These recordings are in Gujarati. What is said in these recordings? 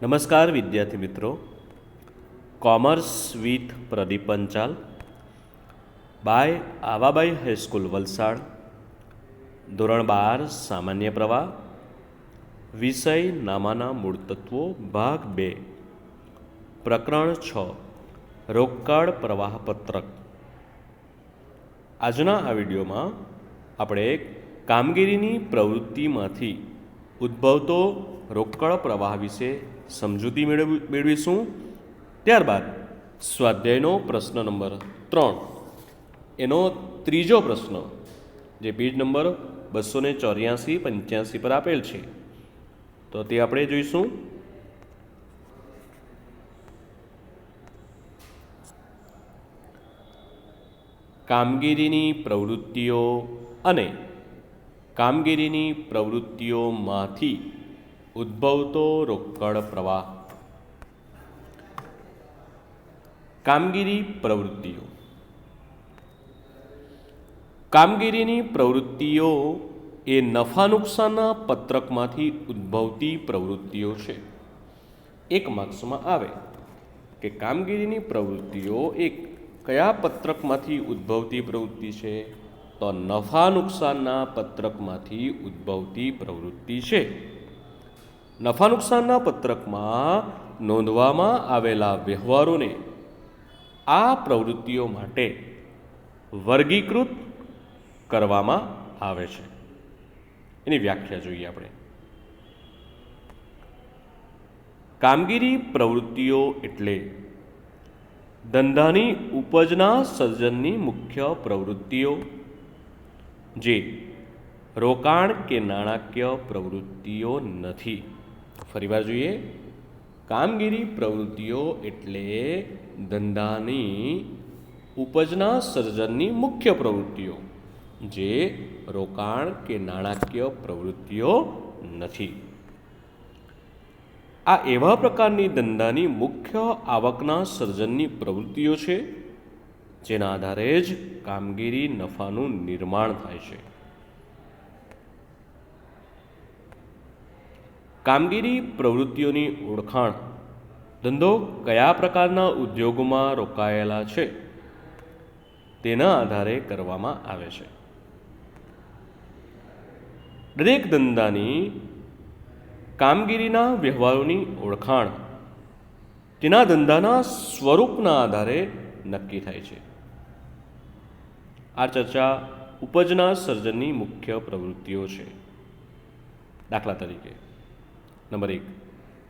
નમસ્કાર વિદ્યાર્થી મિત્રો, commerce with Pradeep Panchal by Awabai high school Valsad, ધોરણ 12 સામાન્ય પ્રવાહ, વિષય નામાના મૂળ તત્વો, ભાગ 2, પ્રકરણ 6, રોકડ પ્રવાહ પત્રક. આજના આ વિડીયોમાં આપણે કામગીરીની પ્રવૃત્તિમાંથી ઉદ્ભવતો રોકડ પ્રવાહ વિશે સમજૂતી મેળવીશું. ત્યારબાદ સ્વાધ્યાયનો પ્રશ્ન નંબર 3, એનો ત્રીજો પ્રશ્ન જે પેજ નંબર 284-85 પર આપેલ છે, તો તે આપણે જોઈશું. કામગીરીની પ્રવૃત્તિઓ અને કામગીરીની પ્રવૃત્તિઓમાંથી ઉદ્ભવતો રોકડ પ્રવાહ. કામગીરી પ્રવૃત્તિઓ. કામગીરીની પ્રવૃત્તિઓ એ નફા નુકસાનના પત્રકમાંથી ઉદ્ભવતી પ્રવૃત્તિઓ છે. એક માર્ક્સમાં આવે કે કામગીરીની પ્રવૃત્તિઓ એક કયા પત્રકમાંથી ઉદ્ભવતી પ્રવૃત્તિ છે, તો નફા નુકસાનના પત્રકમાંથી ઉદ્ભવતી પ્રવૃત્તિ છે. નફા નુકસાનના પત્રકમાં નોંધવામાં આવેલા વ્યવહારોને આ પ્રવૃત્તિઓ માટે વર્ગીકૃત કરવામાં આવે છે. એની વ્યાખ્યા જોઈએ આપણે. કામગીરી પ્રવૃત્તિઓ એટલે ધંધાની ઉપજના સર્જનની મુખ્ય પ્રવૃત્તિઓ જે રોકાણ કે નાણાકીય પ્રવૃત્તિઓ નથી. ફરીવાર જોઈએ. કામગીરી પ્રવૃત્તિઓ એટલે ધંધાની ઉપજના સર્જનની મુખ્ય પ્રવૃત્તિઓ જે રોકાણ કે નાણાકીય પ્રવૃત્તિઓ નથી. આ એવા પ્રકારની ધંધાની મુખ્ય આવકના સર્જનની પ્રવૃત્તિઓ છે જેના આધારે જ કામગીરી નફાનું નિર્માણ થાય છે. કામગીરી પ્રવૃત્તિઓની ઓળખાણ ધંધો કયા પ્રકારના ઉદ્યોગમાં રોકાયેલા છે તેના આધારે કરવામાં આવે છે. દરેક ધંધાની કામગીરીના વ્યવહારોની ઓળખાણ તેના ધંધાના સ્વરૂપના આધારે નક્કી થાય છે. આ ચર્ચા ઉપજના સર્જનની મુખ્ય પ્રવૃત્તિઓ છે. દાખલા તરીકે નંબર 1,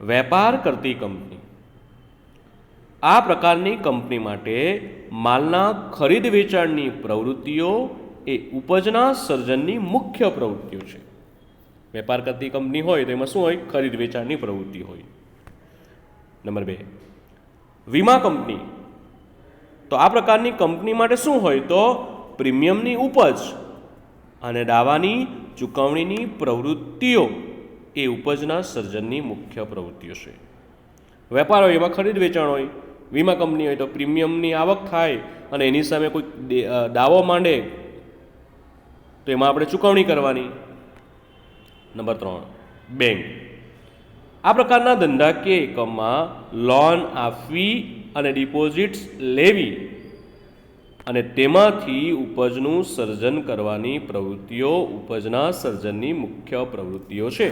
વેપાર કરતી કંપની. આ પ્રકારની કંપની માટે માલના ખરીદ વેચાણની પ્રવૃત્તિઓ એ ઉપજના સર્જનની મુખ્ય પ્રવૃત્તિઓ છે. વેપાર કરતી કંપની હોય તો એમાં શું હોય? ખરીદ વેચાણની પ્રવૃત્તિ હોય. નંબર 2, વીમા કંપની. તો આ પ્રકારની કંપની માટે શું હોય? તો પ્રીમિયમની ઉપજ અને દાવાની ચૂકવણીની પ્રવૃત્તિઓ એ ઉપજના સર્જનની મુખ્ય પ્રવૃત્તિઓ છે. વેપાર હોય એમાં ખરીદ વેચાણ હોય. વીમા કંપની હોય તો પ્રીમિયમની આવક થાય અને એની સામે કોઈ દાવો માંડે તો એમાં આપણે ચૂકવણી કરવાની. Number 3, bank. આ પ્રકારના ધંધાકીય એકમમાં લોન આપવી અને ડિપોઝિટ્સ લેવી અને તેમાંથી ઉપજનું સર્જન કરવાની પ્રવૃત્તિઓ ઉપજના સર્જનની મુખ્ય પ્રવૃત્તિઓ છે.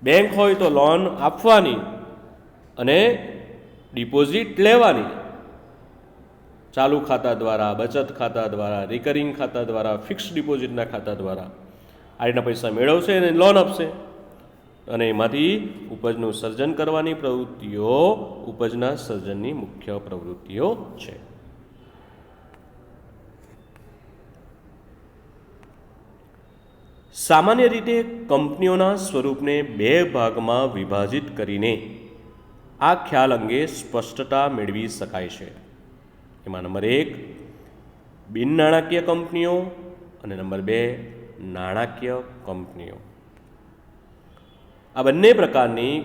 બેંક હોય તો લોન આપવાની અને ડિપોઝિટ લેવાની. ચાલુ ખાતા દ્વારા, બચત ખાતા દ્વારા, રિકરિંગ ખાતા દ્વારા, ફિક્સ ડિપોઝિટના ખાતા દ્વારા આ રીતના પૈસા મેળવશે અને લોન આપશે અને એમાંથી ઉપજનું સર્જન કરવાની પ્રવૃત્તિઓ ઉપજના સર્જનની મુખ્ય પ્રવૃત્તિઓ છે. સામાન્ય રીતે કંપનીઓના સ્વરૂપને 2 ભાગમાં વિભાજિત કરીને આ ખ્યાલ અંગે સ્પષ્ટતા મેળવી શકાય છે. એમાં નંબર 1, બિન નાણાકીય કંપનીઓ અને નંબર 2, નાણાકીય કંપનીઓ. આ બંને પ્રકારની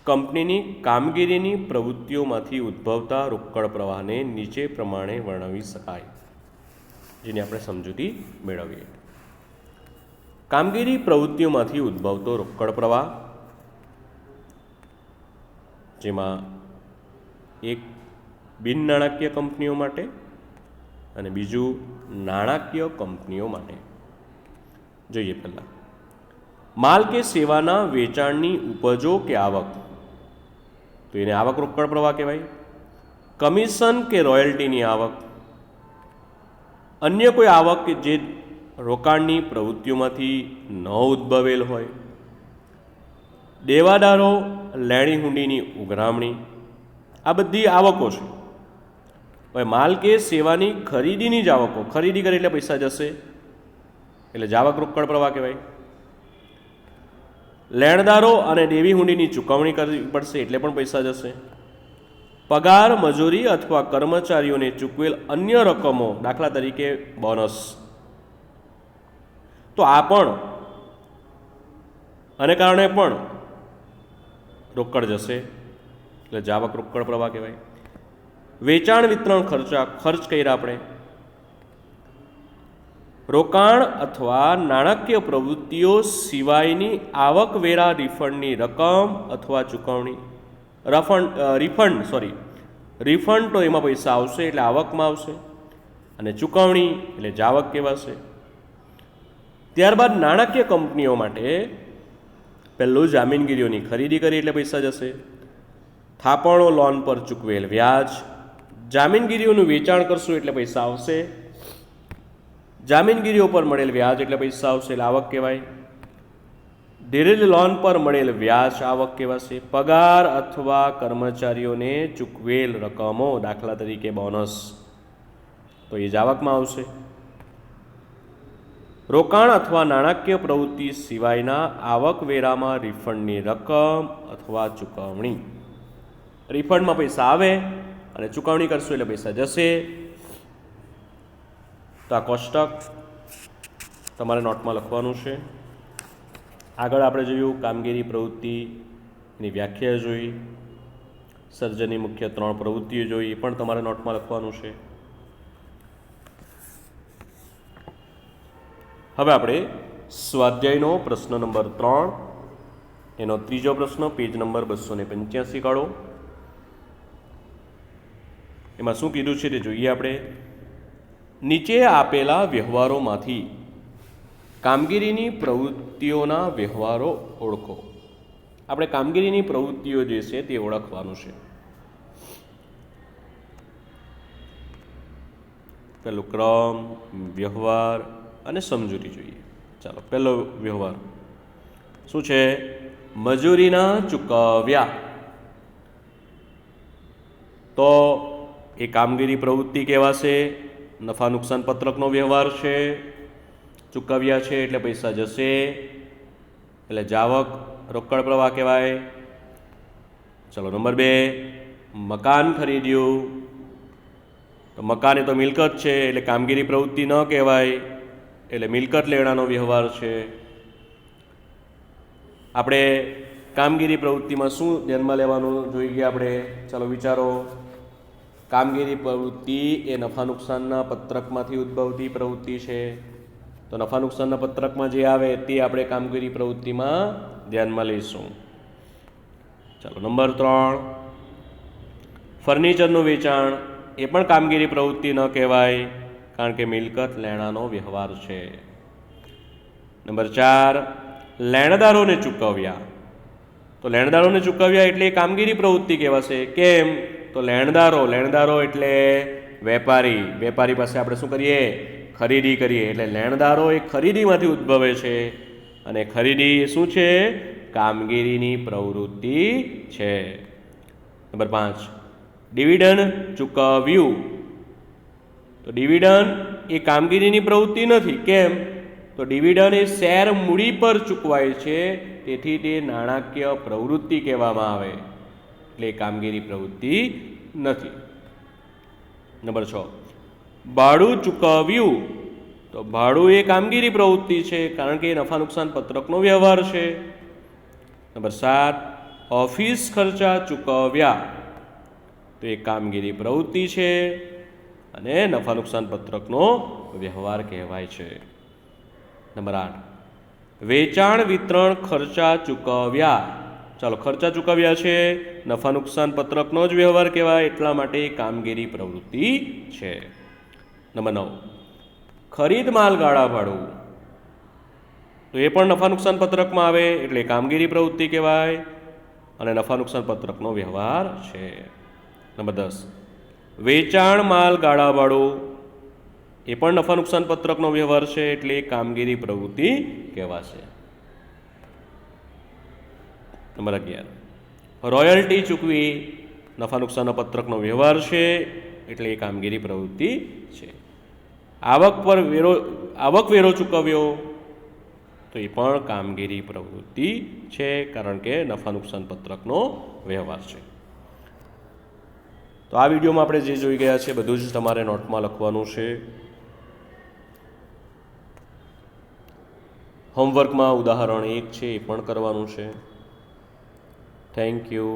કંપનીની કામગીરીની પ્રવૃત્તિઓમાંથી ઉદ્ભવતા રોકડ પ્રવાહને નીચે પ્રમાણે વર્ણવી શકાય, જેની આપણે સમજૂતી મેળવીએ. કામગીરી પ્રવૃત્તિઓમાંથી ઉદ્ભવતો રોકડ પ્રવાહ. જેમાં એક બિન નાણાકીય કંપનીઓ માટે અને બીજું નાણાકીય કંપનીઓ માટે. જોઈએ પહેલાં માલ કે સેવાના વેચાણની ઉપજો કે આવક, તો એને આવક રોકડ પ્રવાહ કહેવાય. કમિશન કે રોયલ્ટીની આવક, અન્ય કોઈ આવક કે જે રોકાણની પ્રવૃત્તિઓમાંથી ન ઉદ્ભવેલ હોય. દેવાદારો લેણી હુંડીની ઉઘરામણી, આ બધી આવકો છે. હવે માલ કે સેવાની ખરીદીની જ આવકો, ખરીદી કરે એટલે પૈસા જશે એટલે જ આવક રોકડ પ્રવાહ કહેવાય. લેણદારો અને દેવી હુંડીની ચૂકવણી કરવી પડશે એટલે પણ પૈસા જશે. પગાર, મજૂરી અથવા કર્મચારીઓને ચૂકવેલ અન્ય રકમો, દાખલા તરીકે બોનસ, તો આ પણ આને કારણે પણ રોકડ જશે એટલે જ આવક રોકડ પ્રવાહ કહેવાય. વેચાણ વિતરણ ખર્ચા, ખર્ચ કર્યા આપણે. રોકાણ અથવા નાણાકીય પ્રવૃત્તિઓ સિવાયની આવકવેરા રિફંડની રકમ અથવા ચૂકવણી. રિફંડ તો એમાં પૈસા આવશે એટલે આવકમાં આવશે, અને ચૂકવણી એટલે જાવક કહેવાશે. ત્યારબાદ નાણાકીય કંપનીઓ માટે પહેલું જામીનગીરીઓની ખરીદી કરી એટલે પૈસા જશે. થાપણો, લોન પર ચૂકવેલ વ્યાજ, જામીનગીરીઓનું વેચાણ કરશું એટલે પૈસા આવશે. જામીનગીરીઓ પર મળેલ વ્યાજ એટલે પૈસા આવશે એટલે આવક કહેવાય. ધીરેલી લોન પર મળેલ વ્યાજ આવક કહેવાશે. પગાર અથવા કર્મચારીઓને ચૂકવેલ રકમો, દાખલા તરીકે બોનસ, તો એ જ આવકમાં આવશે. રોકાણ અથવા નાણાકીય પ્રવૃત્તિ સિવાયના આવકવેરામાં રિફંડની રકમ અથવા ચૂકવણી. રિફંડમાં પૈસા આવે અને ચૂકવણી કરશું એટલે પૈસા જશે. તો આ કોષ્ટક તમારે નોટમાં લખવાનું છે. આગળ આપણે જોયું કામગીરી પ્રવૃત્તિની વ્યાખ્યા જોઈ, સર્જનની મુખ્ય 3 પ્રવૃત્તિઓ જોઈ, એ પણ તમારે નોટમાં લખવાનું છે. હવે આપણે સ્વાધ્યાયનો પ્રશ્ન નંબર 3, એનો ત્રીજો પ્રશ્ન, પેજ નંબર 285 કાઢો. એમાં શું કીધું છે તે જોઈએ આપણે. નીચે આપેલા વ્યવહારોમાંથી કામગીરીની પ્રવૃત્તિઓના વ્યવહારો ઓળખો. આપણે કામગીરીની પ્રવૃત્તિઓ જે છે તે ઓળખવાનું છે. પહેલું ક્રમ, વ્યવહાર અને સમજૂતી જોઈએ. ચાલો, પહેલો વ્યવહાર શું છે? મજૂરીના ચૂકવ્યા. તો એ કામગીરી પ્રવૃત્તિ કહેવાશે. નફા નુકસાન પત્રકનો વ્યવહાર છે. ચૂકવ્યા છે એટલે પૈસા જશે એટલે જાવક રોકડ પ્રવાહ કહેવાય. ચલો, નંબર 2, મકાન ખરીદ્યું. તો મકાન એ તો મિલકત છે એટલે કામગીરી પ્રવૃત્તિ ન કહેવાય, એટલે મિલકત લેણાનો વ્યવહાર છે. આપણે કામગીરી પ્રવૃત્તિમાં શું ધ્યાનમાં લેવાનું જોઈએ આપણે? ચાલો વિચારો. કામગીરી પ્રવૃત્તિ એ નફા નુકસાનના પત્રકમાંથી ઉદ્ભવતી પ્રવૃત્તિ છે. તો નફા નુકસાનના પત્રકમાં જે આવે તે આપણે કામગીરી પ્રવૃત્તિમાં ધ્યાનમાં લઈશું. ચાલો, નંબર 3, ફર્નિચરનું વેચાણ. એ પણ કામગીરી પ્રવૃત્તિ ન કહેવાય કારણ કે મિલકત લેણાનો વ્યવહાર છે. નંબર 4, લેણદારોને ચૂકવ્યા. તો લેણદારોને ચૂકવ્યા એટલે કામગીરી પ્રવૃત્તિ કહેવાશે. કેમ? તો લેણદારો એટલે વેપારી પાસે આપણે શું કરીએ? ખરીદી કરીએ. એટલે લેણદારો એ ખરીદીમાંથી ઉદ્ભવે છે, અને ખરીદી શું છે? કામગીરીની પ્રવૃત્તિ છે. નંબર 5, ડિવિડન્ડ ચૂકવ્યું. તો ડિવિડન્ડ એ કામગીરીની પ્રવૃત્તિ નથી. કેમ? તો ડિવિડન્ડ એ શેર મૂડી પર ચૂકવાય છે, તેથી તે નાણાકીય પ્રવૃત્તિ કહેવામાં આવે, એટલે કામગીરી પ્રવૃત્તિ નથી. નંબર 6, ભાડું ચૂકવ્યું. તો ભાડું એ કામગીરી પ્રવૃત્તિ છે કારણ કે એ નફા નુકસાન પત્રકનો વ્યવહાર છે. નંબર 7, ઓફિસ ખર્ચા ચૂકવ્યા. તો એ કામગીરી પ્રવૃત્તિ છે અને નફા નુકસાન પત્રકનો વ્યવહાર કહેવાય છે. નંબર 8, વેચાણ વિતરણ ખર્ચા ચૂકવ્યા. ચાલો ખર્ચા ચૂકવ્યા છે, નફા નુકસાન પત્રકનો જ વ્યવહાર કહેવાય, એટલા માટે કામગીરી પ્રવૃત્તિ છે. નંબર 9, ખરીદ માલ ગાળા ભાડું, તો એ પણ નફા નુકસાન પત્રકમાં આવે એટલે કામગીરી પ્રવૃત્તિ કહેવાય અને નફા નુકસાન પત્રકનો વ્યવહાર છે. નંબર 10, વેચાણ માલ ગાળા ભાડું, એ પણ નફા નુકસાન પત્રકનો વ્યવહાર છે એટલે કામગીરી પ્રવૃત્તિ કહેવાશે. નંબર 11, રોયલ્ટી ચૂકવી, નફા નુકસાનના પત્રકનો વ્યવહાર છે એટલે એ કામગીરી પ્રવૃત્તિ છે. આવક વેરો ચૂકવ્યો, તો એ પણ કામગીરી પ્રવૃત્તિ છે કારણ કે નફા નુકસાન પત્રકનો વ્યવહાર છે. તો આ વિડીયોમાં આપણે જે જોઈ ગયા છે બધું જ તમારે નોટમાં લખવાનું છે. હોમવર્કમાં ઉદાહરણ 1 છે એ પણ કરવાનું છે. Thank you.